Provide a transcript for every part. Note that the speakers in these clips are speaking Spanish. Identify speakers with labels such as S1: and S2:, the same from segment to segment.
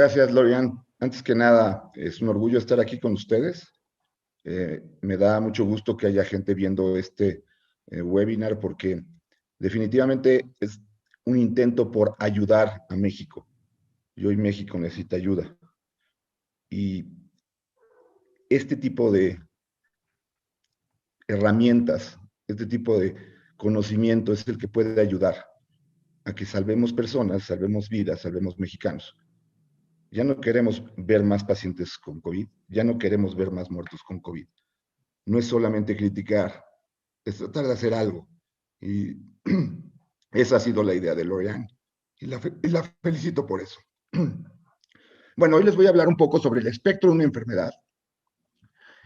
S1: Gracias, Lorian. Antes que nada, es un orgullo estar aquí con ustedes. Me da mucho gusto que haya gente viendo este webinar porque definitivamente es un intento por ayudar a México. Y hoy México necesita ayuda. Y este tipo de herramientas, este tipo de conocimiento es el que puede ayudar a que salvemos personas, salvemos vidas, salvemos mexicanos. Ya no queremos ver más pacientes con COVID, ya no queremos ver más muertos con COVID. No es solamente criticar, es tratar de hacer algo. Y esa ha sido la idea de Lorian. Y la felicito por eso. Bueno, hoy les voy a hablar un poco sobre el espectro de una enfermedad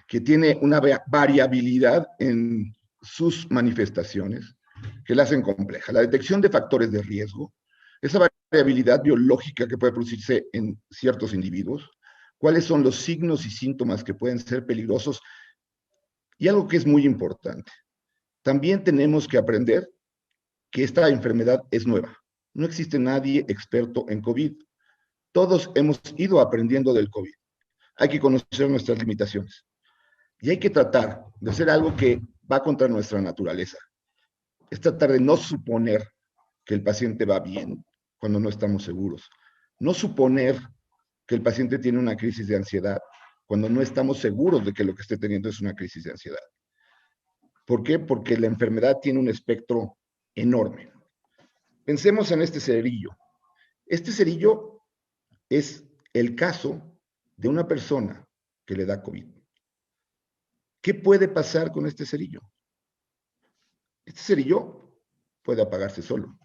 S1: que tiene una variabilidad en sus manifestaciones que la hacen compleja. La detección de factores de riesgo, esa variabilidad biológica que puede producirse en ciertos individuos, cuáles son los signos y síntomas que pueden ser peligrosos y algo que es muy importante. También tenemos que aprender que esta enfermedad es nueva. No existe nadie experto en COVID. Todos hemos ido aprendiendo del COVID. Hay que conocer nuestras limitaciones. Y hay que tratar de hacer algo que va contra nuestra naturaleza. Es tratar de no suponer que el paciente va bien cuando no estamos seguros. No suponer que el paciente tiene una crisis de ansiedad cuando no estamos seguros de que lo que esté teniendo es una crisis de ansiedad. ¿Por qué? Porque la enfermedad tiene un espectro enorme. Pensemos en este cerillo. Este cerillo es el caso de una persona que le da COVID. ¿Qué puede pasar con este cerillo? Este cerillo puede apagarse solo.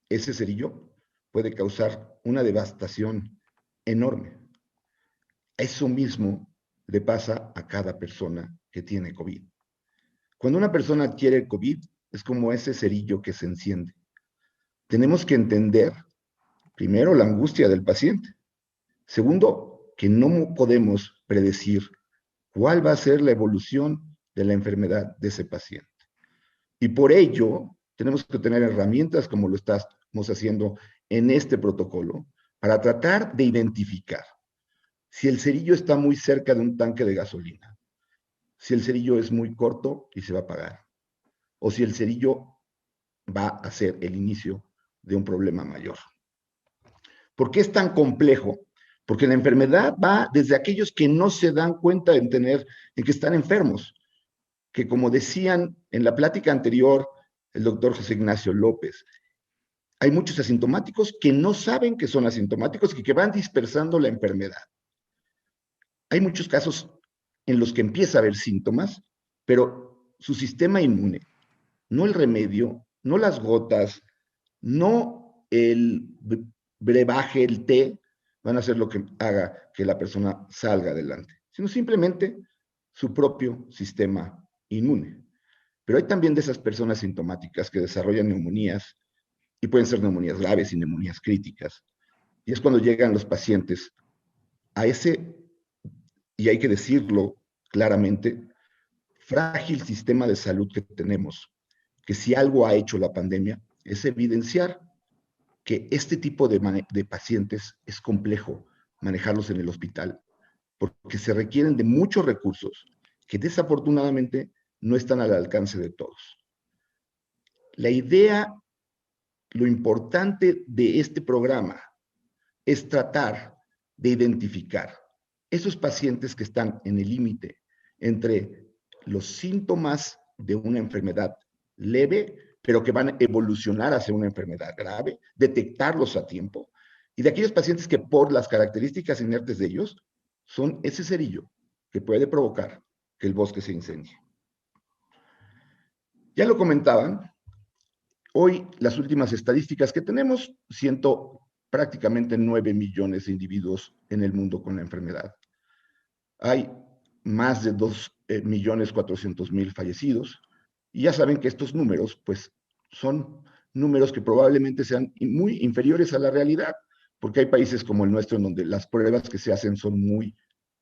S1: Ese cerillo puede causar una devastación enorme. Eso mismo le pasa a cada persona que tiene COVID. Cuando una persona adquiere COVID, es como ese cerillo que se enciende. Tenemos que entender, primero, la angustia del paciente. Segundo, que no podemos predecir cuál va a ser la evolución de la enfermedad de ese paciente. Y por ello, tenemos que tener herramientas como lo estamos haciendo en este protocolo para tratar de identificar si el cerillo está muy cerca de un tanque de gasolina, si el cerillo es muy corto y se va a apagar, o si el cerillo va a ser el inicio de un problema mayor. ¿Por qué es tan complejo? Porque la enfermedad va desde aquellos que no se dan cuenta en que están enfermos, que como decían en la plática anterior el doctor José Ignacio López, hay muchos asintomáticos que no saben que son asintomáticos y que van dispersando la enfermedad. Hay muchos casos en los que empieza a haber síntomas, pero su sistema inmune, no el remedio, no las gotas, no el brebaje, el té, van a ser lo que haga que la persona salga adelante, sino simplemente su propio sistema inmune. Pero hay también de esas personas sintomáticas que desarrollan neumonías, y pueden ser neumonías graves y neumonías críticas. Y es cuando llegan los pacientes a ese, y hay que decirlo claramente, frágil sistema de salud que tenemos, que si algo ha hecho la pandemia es evidenciar que este tipo de pacientes es complejo manejarlos en el hospital, porque se requieren de muchos recursos que desafortunadamente no están al alcance de todos. La idea, lo importante de este programa es tratar de identificar esos pacientes que están en el límite entre los síntomas de una enfermedad leve, pero que van a evolucionar hacia una enfermedad grave, detectarlos a tiempo, y de aquellos pacientes que por las características inertes de ellos son ese cerillo que puede provocar que el bosque se incendie. Ya lo comentaban, hoy las últimas estadísticas que tenemos, prácticamente 9 millones de individuos en el mundo con la enfermedad. Hay más de 2.400.000 fallecidos, y ya saben que estos números, pues, son números que probablemente sean muy inferiores a la realidad, porque hay países como el nuestro en donde las pruebas que se hacen son muy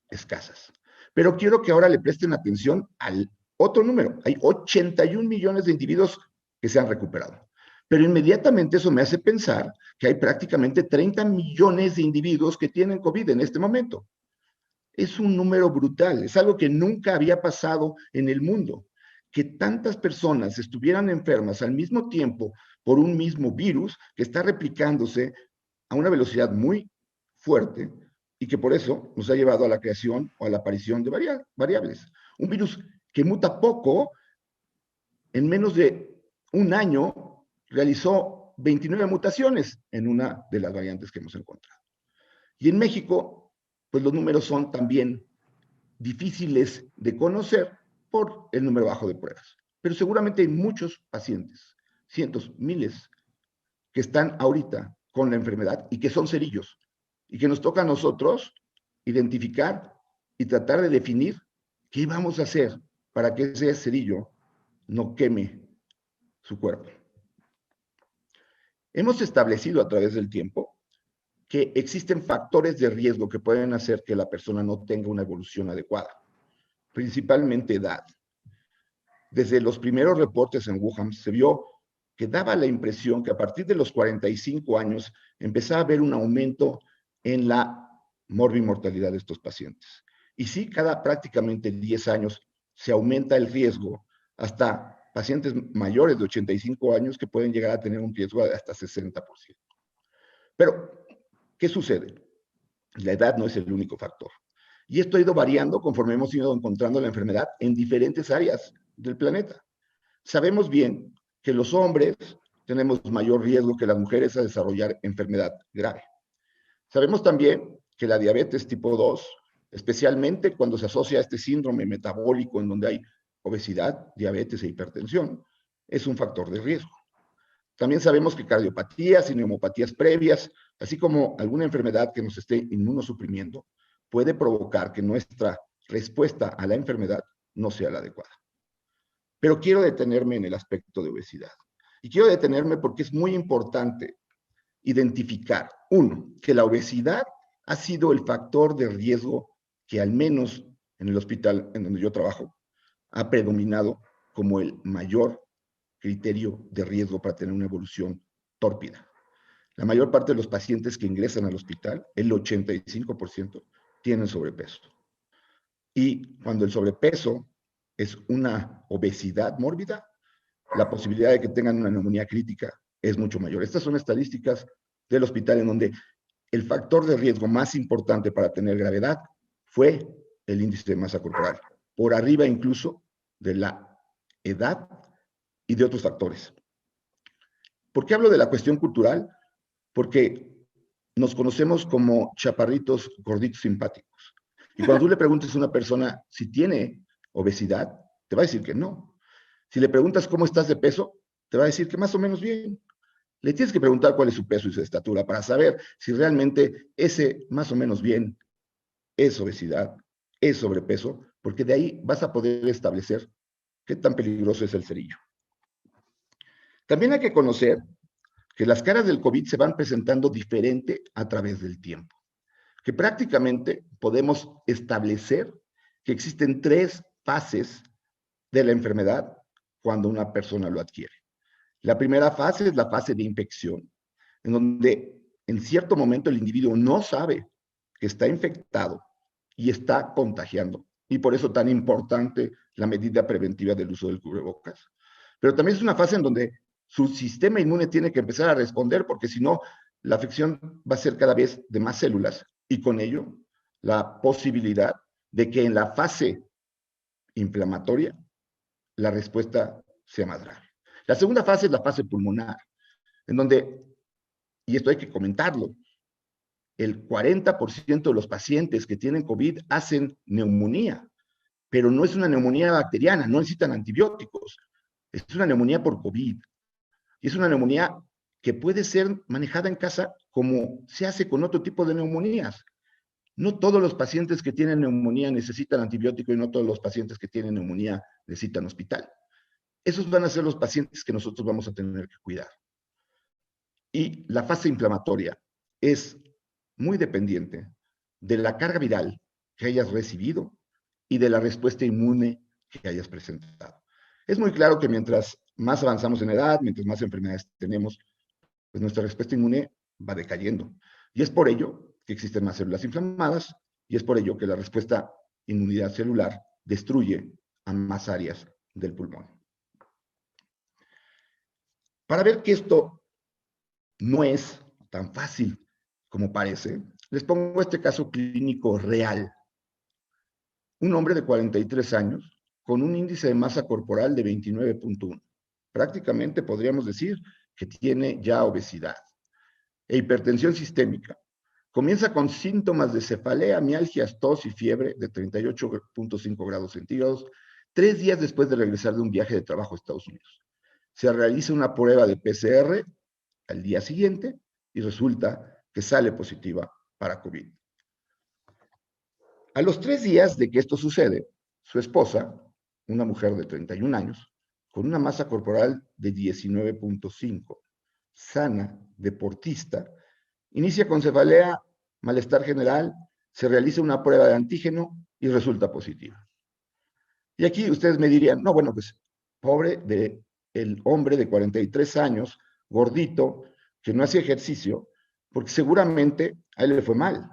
S1: escasas. Pero quiero que ahora le presten atención al otro número. Hay 81 millones de individuos que se han recuperado. Pero inmediatamente eso me hace pensar que hay prácticamente 30 millones de individuos que tienen COVID en este momento. Es un número brutal, es algo que nunca había pasado en el mundo, que tantas personas estuvieran enfermas al mismo tiempo por un mismo virus que está replicándose a una velocidad muy fuerte y que por eso nos ha llevado a la creación o a la aparición de variables. Un virus que muta poco, en menos de un año realizó 29 mutaciones en una de las variantes que hemos encontrado. Y en México, pues los números son también difíciles de conocer por el número bajo de pruebas. Pero seguramente hay muchos pacientes, cientos, miles, que están ahorita con la enfermedad y que son cerillos y que nos toca a nosotros identificar y tratar de definir qué vamos a hacer para que ese cerillo no queme su cuerpo. Hemos establecido a través del tiempo que existen factores de riesgo que pueden hacer que la persona no tenga una evolución adecuada, principalmente edad. Desde los primeros reportes en Wuhan se vio que daba la impresión que a partir de los 45 años empezaba a haber un aumento en la morbimortalidad de estos pacientes. Y sí, cada prácticamente 10 años se aumenta el riesgo hasta pacientes mayores de 85 años que pueden llegar a tener un riesgo de hasta 60%. Pero, ¿qué sucede? La edad no es el único factor. Y esto ha ido variando conforme hemos ido encontrando la enfermedad en diferentes áreas del planeta. Sabemos bien que los hombres tenemos mayor riesgo que las mujeres a desarrollar enfermedad grave. Sabemos también que la diabetes tipo 2, especialmente cuando se asocia a este síndrome metabólico en donde hay obesidad, diabetes e hipertensión, es un factor de riesgo. También sabemos que cardiopatías y neumopatías previas, así como alguna enfermedad que nos esté inmunosuprimiendo, puede provocar que nuestra respuesta a la enfermedad no sea la adecuada. Pero quiero detenerme en el aspecto de obesidad. Y quiero detenerme porque es muy importante identificar, uno, que la obesidad ha sido el factor de riesgo que al menos en el hospital en donde yo trabajo ha predominado como el mayor criterio de riesgo para tener una evolución tórpida. La mayor parte de los pacientes que ingresan al hospital, el 85%, tienen sobrepeso. Y cuando el sobrepeso es una obesidad mórbida, la posibilidad de que tengan una neumonía crítica es mucho mayor. Estas son estadísticas del hospital en donde el factor de riesgo más importante para tener gravedad fue el índice de masa corporal, por arriba incluso de la edad y de otros factores. ¿Por qué hablo de la cuestión cultural? Porque nos conocemos como chaparritos gorditos simpáticos. Y cuando tú le preguntes a una persona si tiene obesidad, te va a decir que no. Si le preguntas cómo estás de peso, te va a decir que más o menos bien. Le tienes que preguntar cuál es su peso y su estatura para saber si realmente ese más o menos bien es obesidad, es sobrepeso, porque de ahí vas a poder establecer qué tan peligroso es el cerillo. También hay que conocer que las caras del COVID se van presentando diferente a través del tiempo, que prácticamente podemos establecer que existen 3 fases de la enfermedad cuando una persona lo adquiere. La primera fase es la fase de infección, en donde en cierto momento el individuo no sabe que está infectado y está contagiando. Y por eso tan importante la medida preventiva del uso del cubrebocas. Pero también es una fase en donde su sistema inmune tiene que empezar a responder, porque si no, la afección va a ser cada vez de más células y con ello la posibilidad de que en la fase inflamatoria la respuesta sea más grave. La segunda fase es la fase pulmonar, en donde, y esto hay que comentarlo, el 40% de los pacientes que tienen COVID hacen neumonía, pero no es una neumonía bacteriana, no necesitan antibióticos, es una neumonía por COVID. Y es una neumonía que puede ser manejada en casa como se hace con otro tipo de neumonías. No todos los pacientes que tienen neumonía necesitan antibiótico y no todos los pacientes que tienen neumonía necesitan hospital. Esos van a ser los pacientes que nosotros vamos a tener que cuidar. Y la fase inflamatoria es muy dependiente de la carga viral que hayas recibido y de la respuesta inmune que hayas presentado. Es muy claro que mientras más avanzamos en edad, mientras más enfermedades tenemos, pues nuestra respuesta inmune va decayendo. Y es por ello que existen más células inflamadas y es por ello que la respuesta inmunidad celular destruye a más áreas del pulmón. Para ver que esto no es tan fácil como parece, les pongo este caso clínico real. Un hombre de 43 años con un índice de masa corporal de 29.1. Prácticamente podríamos decir que tiene ya obesidad e hipertensión sistémica. Comienza con síntomas de cefalea, mialgias, tos y fiebre de 38.5 grados centígrados, 3 días después de regresar de un viaje de trabajo a Estados Unidos. Se realiza una prueba de PCR al día siguiente y resulta que sale positiva para COVID. A los 3 días de que esto sucede, su esposa, una mujer de 31 años, con una masa corporal de 19.5, sana, deportista, inicia con cefalea, malestar general, se realiza una prueba de antígeno y resulta positiva. Y aquí ustedes me dirían, no, bueno, pues pobre del hombre de 43 años, gordito, que no hacía ejercicio, porque seguramente a él le fue mal.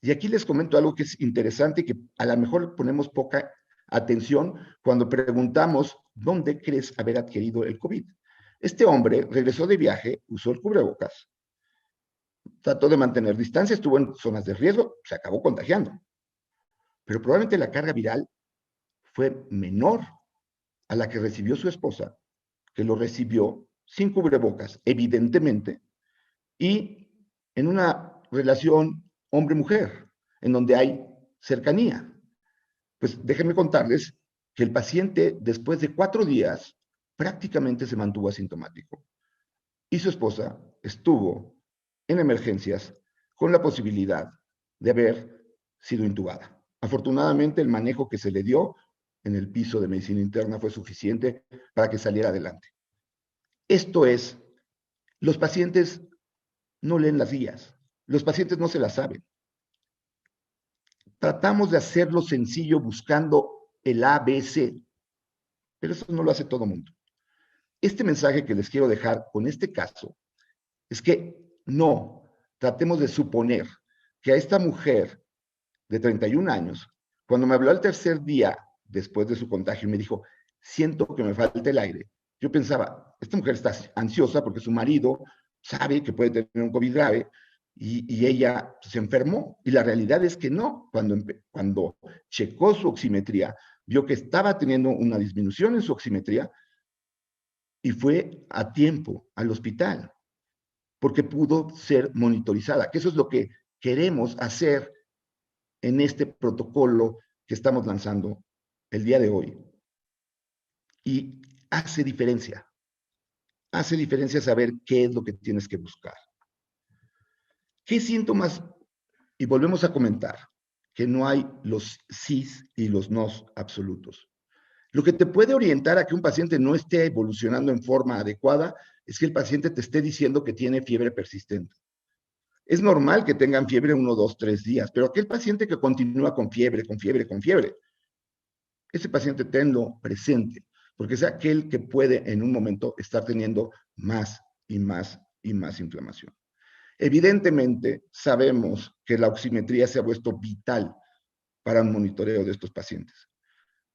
S1: Y aquí les comento algo que es interesante y que a lo mejor ponemos poca atención cuando preguntamos dónde crees haber adquirido el COVID. Este hombre regresó de viaje, usó el cubrebocas, trató de mantener distancia, estuvo en zonas de riesgo, se acabó contagiando. Pero probablemente la carga viral fue menor a la que recibió su esposa, que lo recibió sin cubrebocas, evidentemente, y en una relación hombre-mujer, en donde hay cercanía. Pues déjenme contarles que el paciente, después de 4 días, prácticamente se mantuvo asintomático. Y su esposa estuvo en emergencias con la posibilidad de haber sido intubada. Afortunadamente, el manejo que se le dio en el piso de medicina interna fue suficiente para que saliera adelante. Esto es, los pacientes no leen las guías, los pacientes no se las saben. Tratamos de hacerlo sencillo buscando el ABC, pero eso no lo hace todo mundo. Este mensaje que les quiero dejar con este caso es que no tratemos de suponer que a esta mujer de 31 años, cuando me habló al tercer día después de su contagio y me dijo, siento que me falta el aire, yo pensaba, esta mujer está ansiosa porque su marido sabe que puede tener un COVID grave y ella se enfermó. Y la realidad es que no. Cuando checó su oximetría, vio que estaba teniendo una disminución en su oximetría y fue a tiempo al hospital porque pudo ser monitorizada, que eso es lo que queremos hacer en este protocolo que estamos lanzando el día de hoy. Y hace diferencia saber qué es lo que tienes que buscar. ¿Qué síntomas? Y volvemos a comentar que no hay los sís y los nos absolutos. Lo que te puede orientar a que un paciente no esté evolucionando en forma adecuada es que el paciente te esté diciendo que tiene fiebre persistente. Es normal que tengan fiebre 1, 2, 3 días, pero aquel paciente que continúa con fiebre, ese paciente tenlo presente, porque es aquel que puede en un momento estar teniendo más y más y más inflamación. Evidentemente, sabemos que la oximetría se ha vuelto vital para un monitoreo de estos pacientes.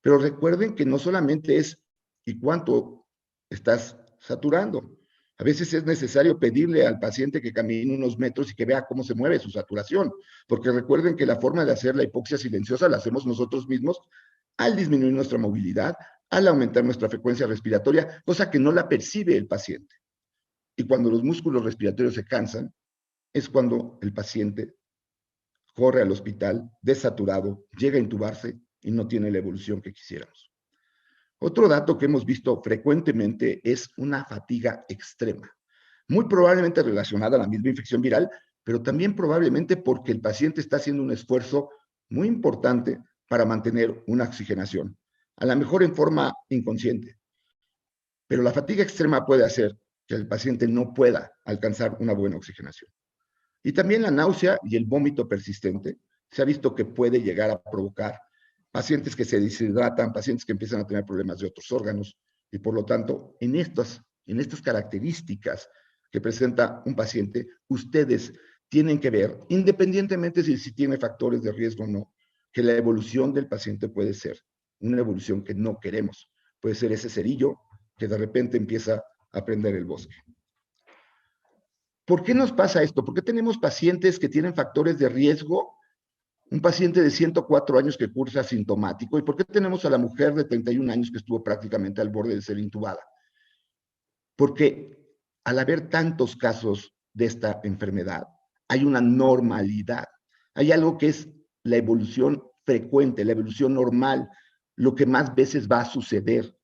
S1: Pero recuerden que no solamente es y cuánto estás saturando. A veces es necesario pedirle al paciente que camine unos metros y que vea cómo se mueve su saturación, porque recuerden que la forma de hacer la hipoxia silenciosa la hacemos nosotros mismos al disminuir nuestra movilidad, al aumentar nuestra frecuencia respiratoria, cosa que no la percibe el paciente. Y cuando los músculos respiratorios se cansan, es cuando el paciente corre al hospital desaturado, llega a intubarse y no tiene la evolución que quisiéramos. Otro dato que hemos visto frecuentemente es una fatiga extrema, muy probablemente relacionada a la misma infección viral, pero también probablemente porque el paciente está haciendo un esfuerzo muy importante para mantener una oxigenación, a lo mejor en forma inconsciente. Pero la fatiga extrema puede hacer que el paciente no pueda alcanzar una buena oxigenación. Y también la náusea y el vómito persistente se ha visto que puede llegar a provocar pacientes que se deshidratan, pacientes que empiezan a tener problemas de otros órganos, Y por lo tanto, en estas características que presenta un paciente, ustedes tienen que ver, independientemente si tiene factores de riesgo o no, que la evolución del paciente puede ser una evolución que no queremos. Puede ser ese cerillo que de repente empieza a prender el bosque. ¿Por qué nos pasa esto? ¿Por qué tenemos pacientes que tienen factores de riesgo? Un paciente de 104 años que cursa asintomático. ¿Y por qué tenemos a la mujer de 31 años que estuvo prácticamente al borde de ser intubada? Porque al haber tantos casos de esta enfermedad, hay una normalidad. Hay algo que es la evolución frecuente, la evolución normal, lo que más veces va a suceder.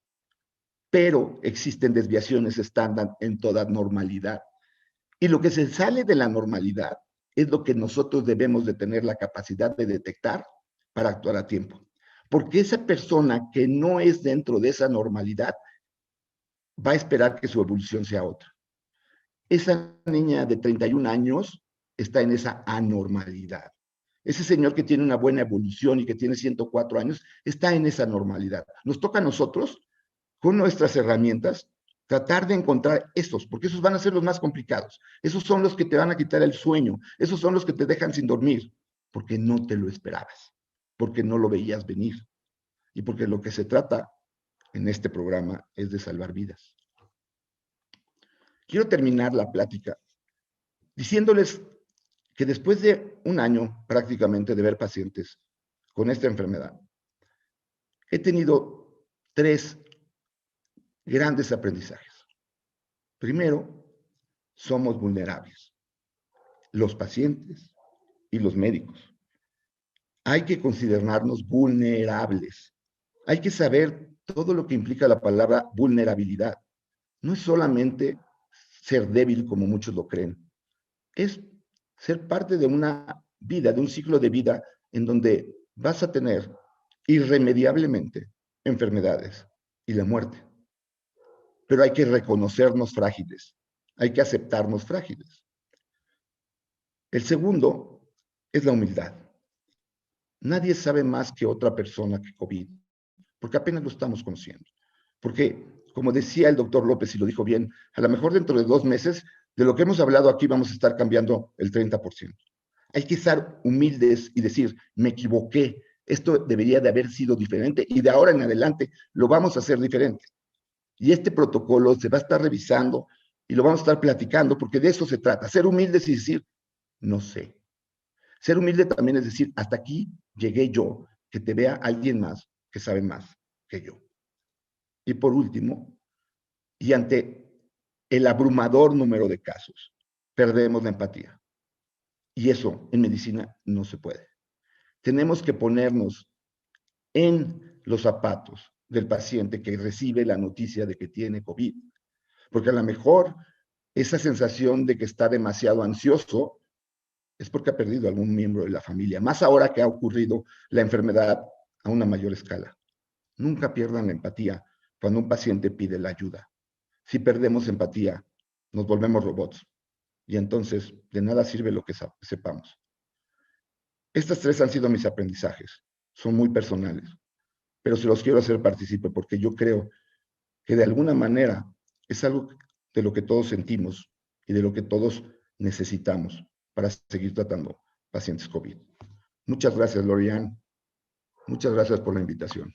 S1: Pero existen desviaciones estándar en toda normalidad. Y lo que se sale de la normalidad es lo que nosotros debemos de tener la capacidad de detectar para actuar a tiempo. Porque esa persona que no es dentro de esa normalidad va a esperar que su evolución sea otra. Esa niña de 31 años está en esa anormalidad. Ese señor que tiene una buena evolución y que tiene 104 años está en esa normalidad. Nos toca a nosotros, con nuestras herramientas, tratar de encontrar esos, porque esos van a ser los más complicados. Esos son los que te van a quitar el sueño. Esos son los que te dejan sin dormir, porque no te lo esperabas, porque no lo veías venir y porque lo que se trata en este programa es de salvar vidas. Quiero terminar la plática diciéndoles que después de un año prácticamente de ver pacientes con esta enfermedad, he tenido 3 grandes aprendizajes. Primero, somos vulnerables, los pacientes y los médicos. Hay que considerarnos vulnerables. Hay que saber todo lo que implica la palabra vulnerabilidad. No es solamente ser débil como muchos lo creen, es ser parte de una vida, de un ciclo de vida en donde vas a tener irremediablemente enfermedades y la muerte. Pero hay que reconocernos frágiles, hay que aceptarnos frágiles. El segundo es la humildad. Nadie sabe más que otra persona que COVID, porque apenas lo estamos conociendo. Porque, como decía el doctor López, y lo dijo bien, a lo mejor dentro de 2 meses, de lo que hemos hablado aquí vamos a estar cambiando el 30%. Hay que estar humildes y decir, me equivoqué, esto debería de haber sido diferente y de ahora en adelante lo vamos a hacer diferente. Y este protocolo se va a estar revisando y lo vamos a estar platicando porque de eso se trata, ser humildes y decir, no sé. Ser humilde también es decir, hasta aquí llegué yo, que te vea alguien más que sabe más que yo. Y por último, y ante el abrumador número de casos, perdemos la empatía. Y eso en medicina no se puede. Tenemos que ponernos en los zapatos del paciente que recibe la noticia de que tiene COVID. Porque a lo mejor esa sensación de que está demasiado ansioso es porque ha perdido algún miembro de la familia, más ahora que ha ocurrido la enfermedad a una mayor escala. Nunca pierdan la empatía cuando un paciente pide la ayuda. Si perdemos empatía, nos volvemos robots y entonces de nada sirve lo que sepamos. Estas 3 han sido mis aprendizajes. Son muy personales, pero se los quiero hacer partícipe porque yo creo que de alguna manera es algo de lo que todos sentimos y de lo que todos necesitamos para seguir tratando pacientes COVID. Muchas gracias, Lorian. Muchas gracias por la invitación.